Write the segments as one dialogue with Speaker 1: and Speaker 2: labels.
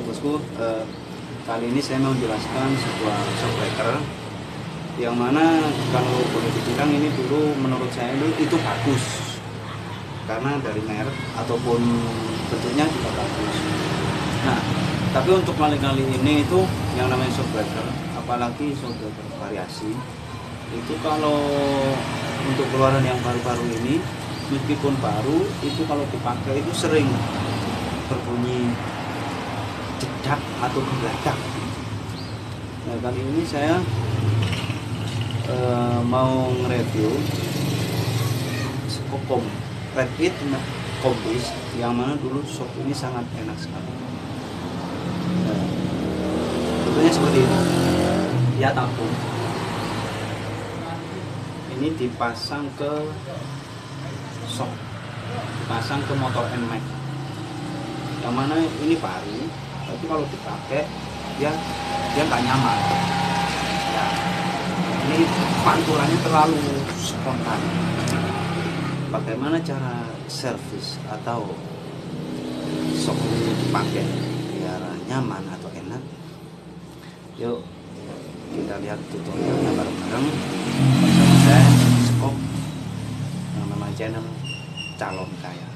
Speaker 1: bosku, kali ini saya mau menjelaskan sebuah shockbreaker yang mana kalau boleh dibilang ini dulu menurut saya itu bagus karena dari merek ataupun bentuknya juga bagus. Nah, tapi untuk kali ini itu yang namanya shockbreaker, apalagi shockbreaker variasi, itu kalau untuk keluaran yang baru-baru ini, meskipun baru, itu kalau dipakai itu sering berbunyi jedak atau geladak. Nah, kali ini saya mau nge-review Skokom Rapid Kombis yang mana dulu shock ini sangat enak sekali. Nah, bentuknya seperti ini, dia tabung. Ini dipasang ke shock, dipasang ke motor NMAX, yang mana ini baru, tapi kalau dipakai dia nggak nyaman. Ya, ini pantulannya terlalu spontan. Bagaimana cara servis atau shock ini dipakai biar nyaman atau enak? Yuk kita lihat tutorialnya bareng-bareng bersama saya, Skop, yang nama channel Calon Kaya.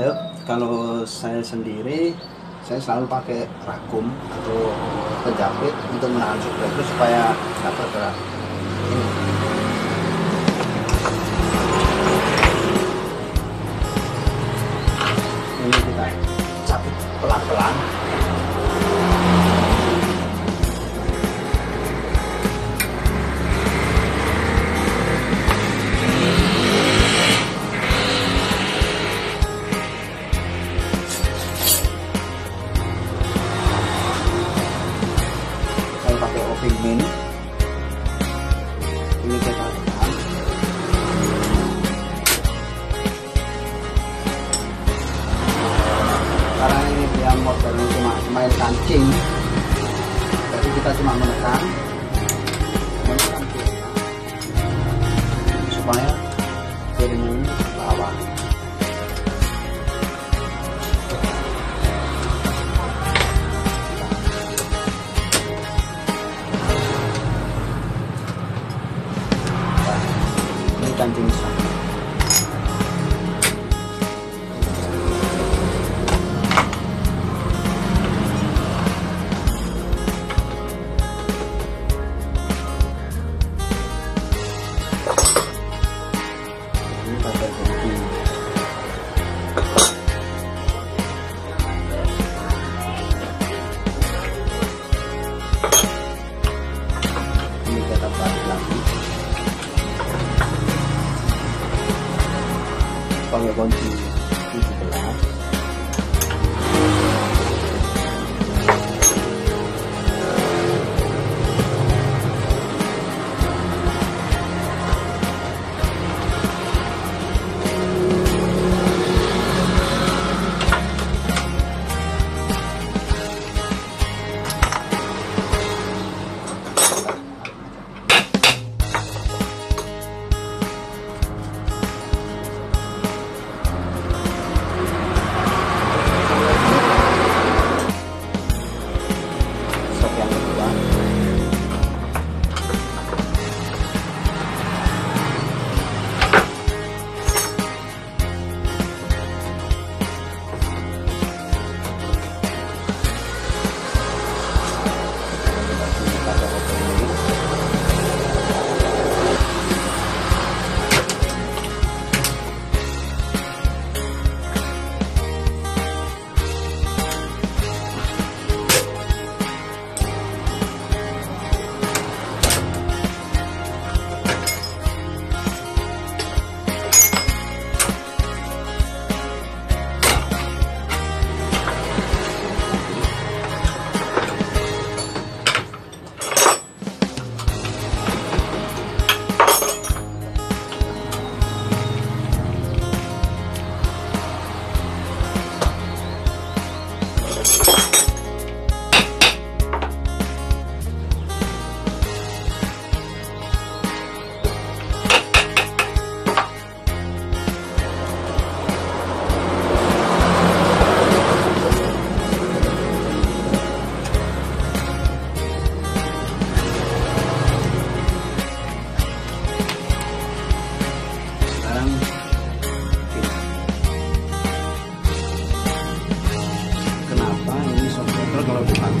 Speaker 1: Yuk, kalau saya sendiri, saya selalu pakai ragum atau penjepit untuk menahan shockbreaker supaya tidak bergerak. Ini kita cabut pelan-pelan. Pakai obeng min ini kita tekan, karena ini dia modelnya cuma main kancing, jadi kita cuma menekan supaya piringnya ini bawah. Kancing shock.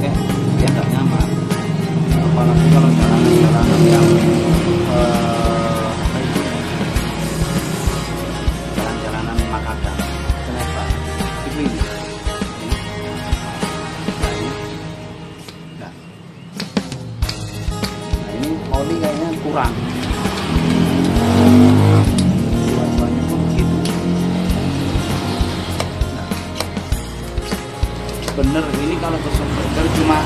Speaker 1: pakai dia nggak nyaman, apalagi kalau jalanan-jalanan yang apa itu, jalan-jalanan makadam, kenapa itu ini nah, ini oli kayaknya kurang, dua-duanya pun begitu. Bener ini kalau ke shockbreaker cuma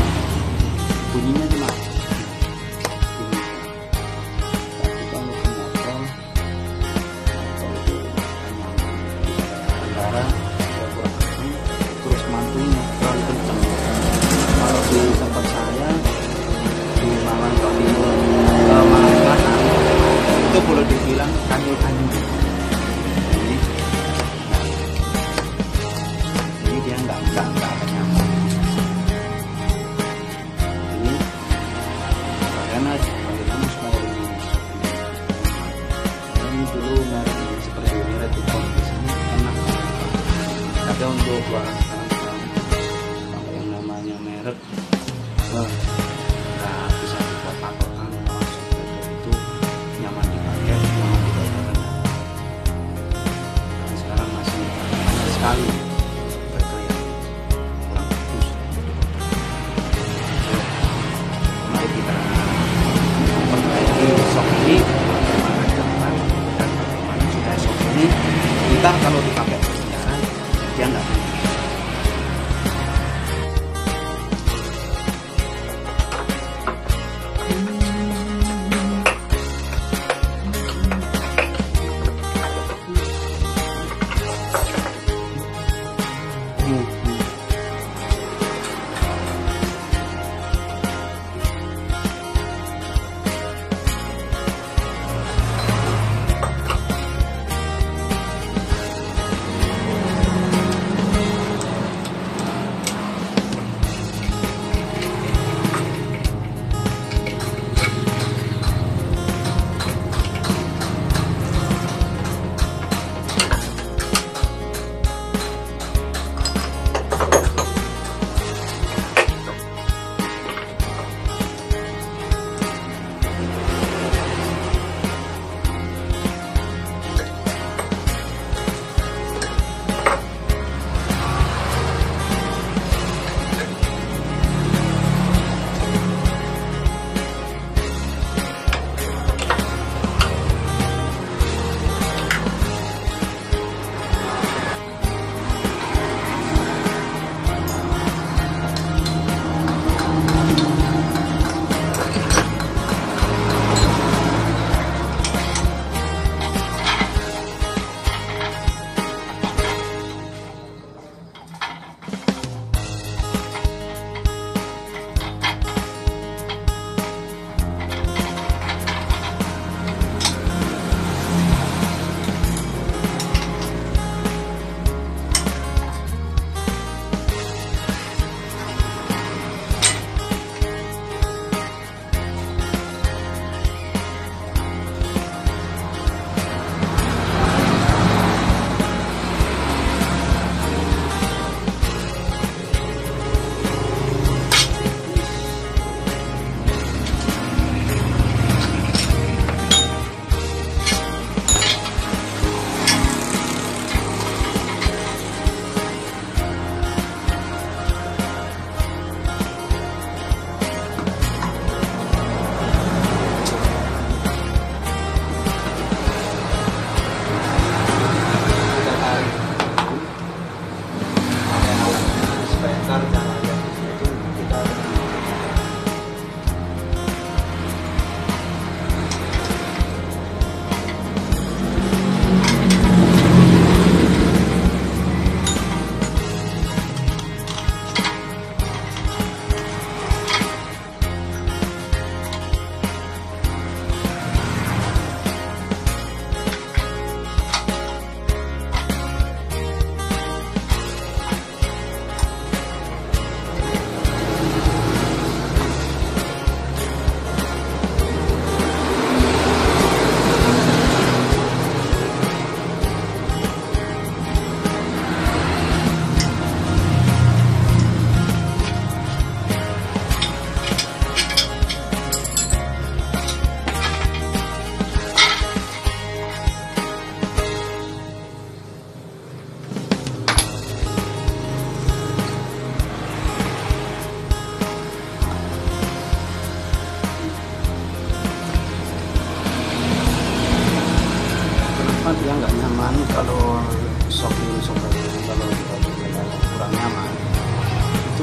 Speaker 1: bunyinya cuma bunyi. Tapi kalau ke motor itu nyaman, antara ya kurang kenceng, terus mantunya terlalu kenceng. Kalau di tempat saya di Malang Jawa Timur ke Malang Selatan itu boleh dibilang kanyu-kanyu. Ini dia nggak nyaman. Ini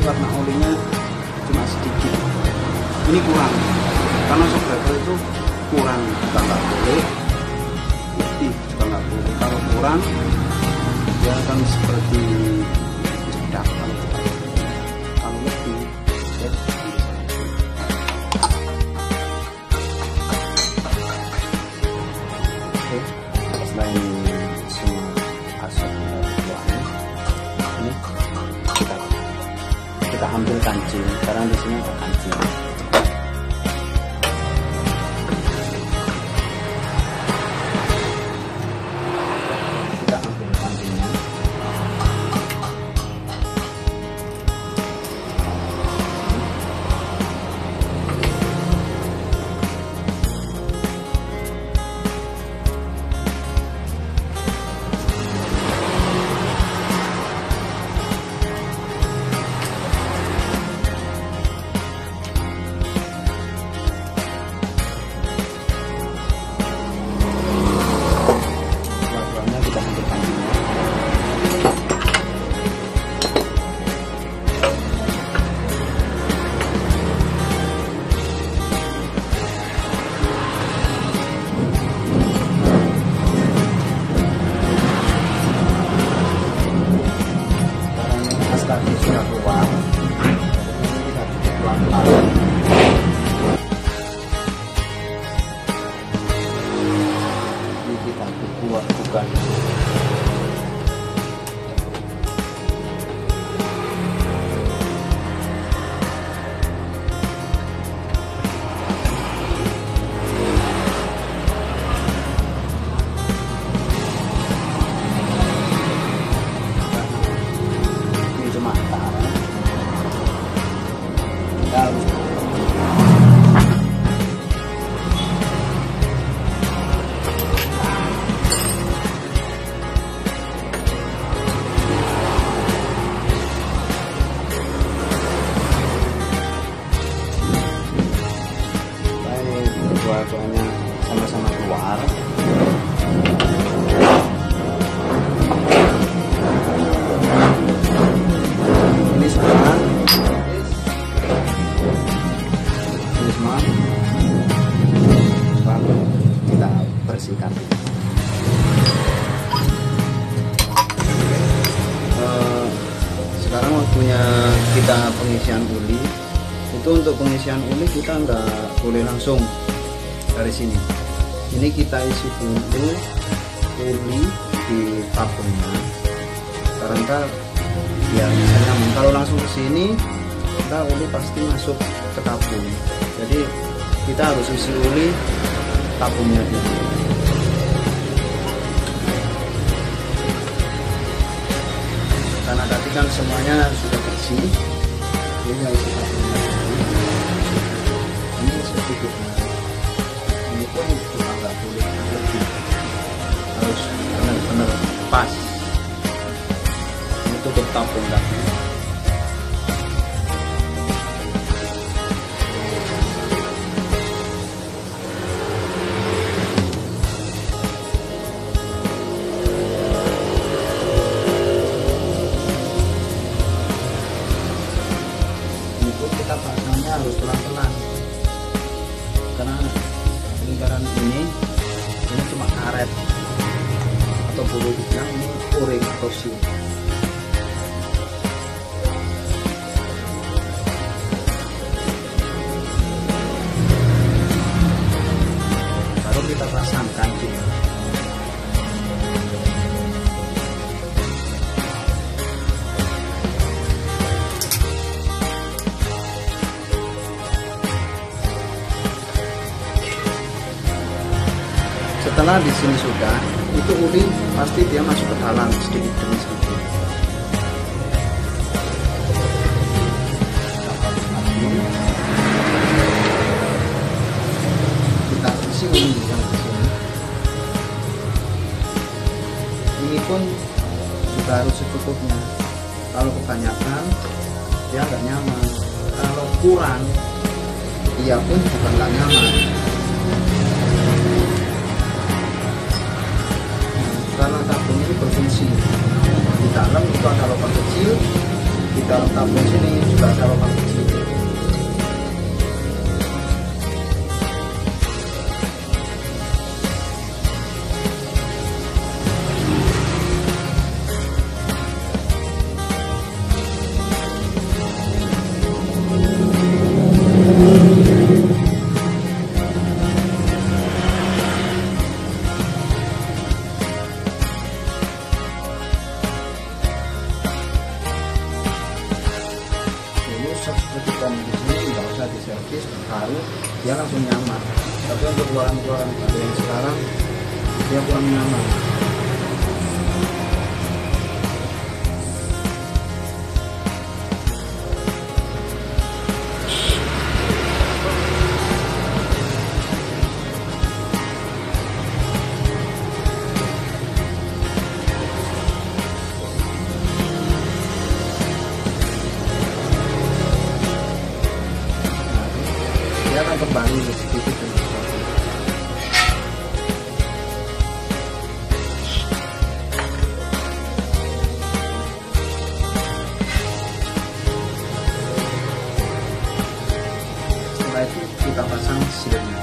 Speaker 1: karena olinya cuma sedikit. Ini kurang, karena shock breaker itu kurang juga nggak boleh, lebih juga nggak boleh. Kalau kurang dia akan seperti jedak, kalau lebih ya oke. Selain semua asap dari kuahnya, ini kita ambil kancing, karena di sini ada kancing. Kita ambil kancingnya. Tadi sudah keluar, ini kita pelan-pelan. Ini kita buat bukan. Dua-duanya sama-sama keluar. Ini semua, lalu kita bersihkan. Sekarang waktunya kita pengisian uli. Itu untuk pengisian uli kita nggak boleh langsung dari sini. Ini kita isi dulu uli di tabungnya, karena biar bisa nyaman. Kalau langsung ke sini, kita uli pasti masuk ke tabung. Jadi kita harus isi uli tabungnya dulu. Karena tadi kan semuanya sudah bersih, ini isi tabungnya dulu. Ini sedikit. Ini pun kita nggak boleh lebih, harus benar-benar pas. Ini tutup tabung tadi. Ini pun kita pasangnya harus pelan-pelan, karena lingkaran ini cuma karet atau boleh dibilang ini o-ring atau seal. Baru kita pasang kancing. Setelah di sini sudah, itu uli pasti dia masuk ke dalam sedikit demi sedikit. Kita isi uli yang di sini. Ini pun juga harus secukupnya. Kalau kebanyakan, dia nggak nyaman. Kalau kurang, dia pun juga nggak nyaman. Karena tabung ini berfungsi, di dalam itu ada lubang kecil, Di dalam tabung sini juga ada lubang kecil. Seperti kom di sini nggak usah diservis, baru dia langsung nyaman. Tapi untuk keluaran-keluaran baru yang sekarang dia kurang nyaman. Dia akan kembali sedikit demi sedikit. Setelah itu kita pasang sealnya.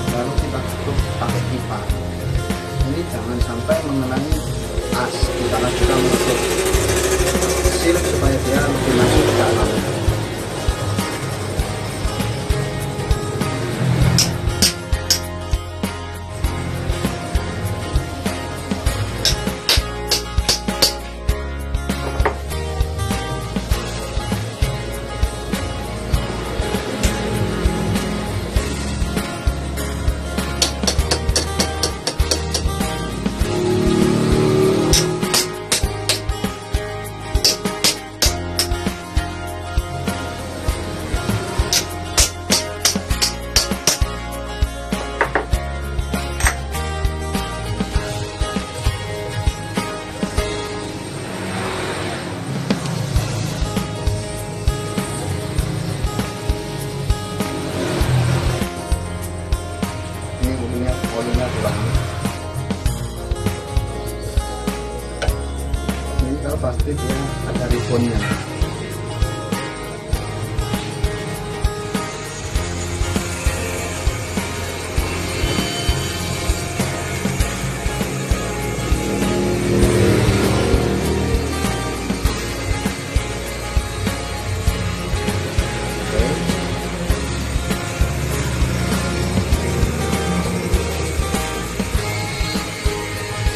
Speaker 1: Lalu kita tutup pakai pipa. Ini jangan sampai mengenai as, karena kita menutup seal supaya dia lebih masuk ke dalam. Olinya kurang. Ini kalau pasti dia ada ribonnya.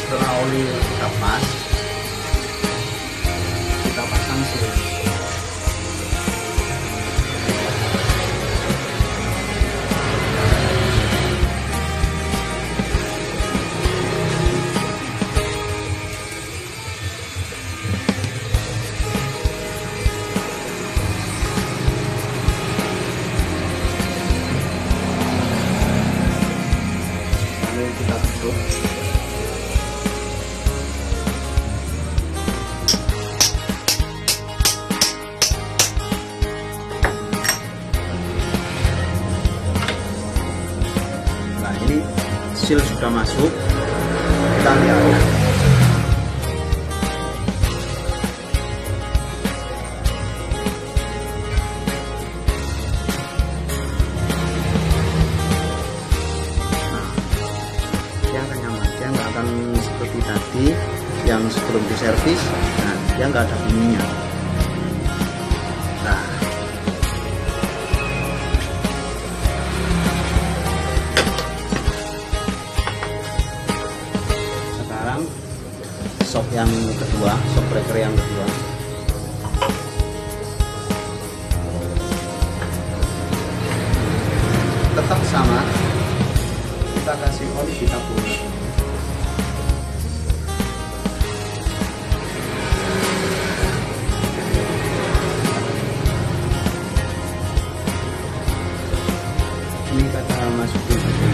Speaker 1: Setelah oli kita pas, kita pasang seal. Lalu kita tutup. Ini seal sudah masuk, kita lihat. Dia akan nyaman, dia nggak akan seperti tadi yang sebelum diservis. Nah, dia nggak ada bunyinya. Nah, shock yang kedua, shock breaker yang kedua. Tetap sama, kita kasih oli di tabung. Ini kita masukin saja.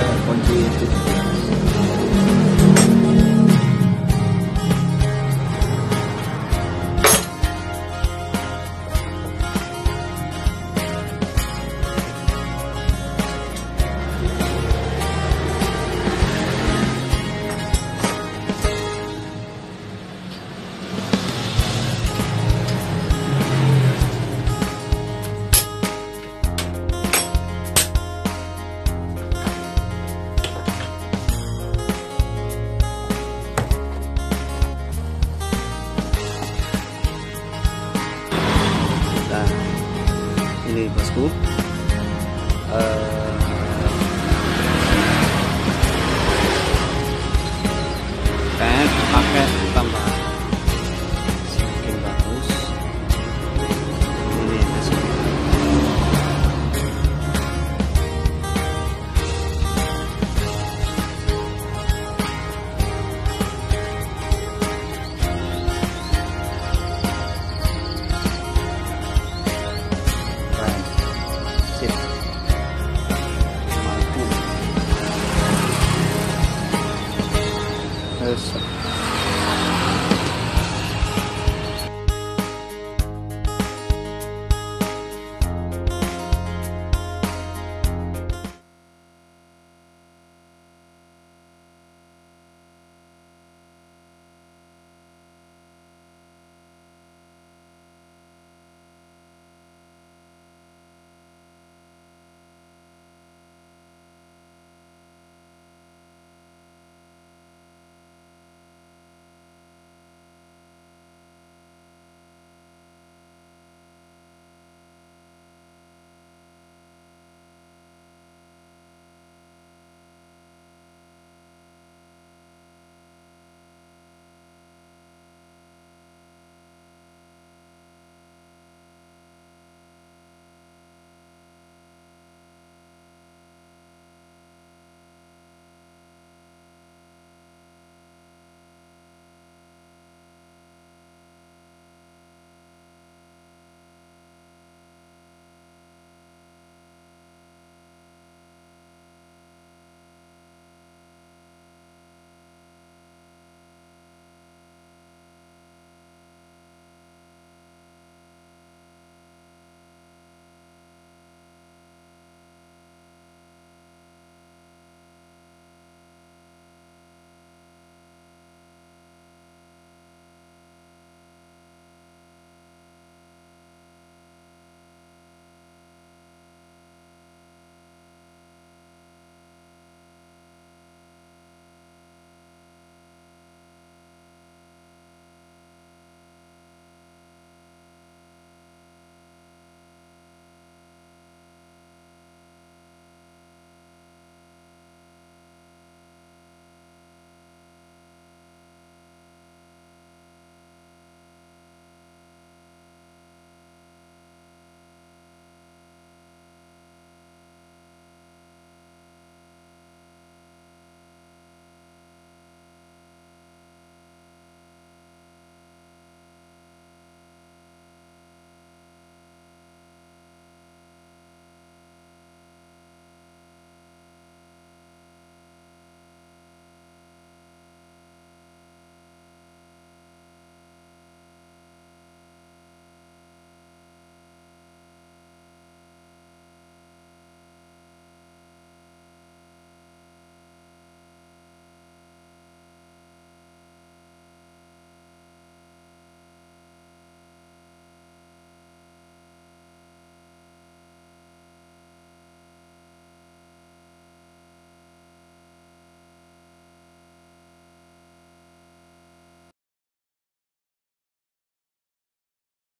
Speaker 1: pakai kunci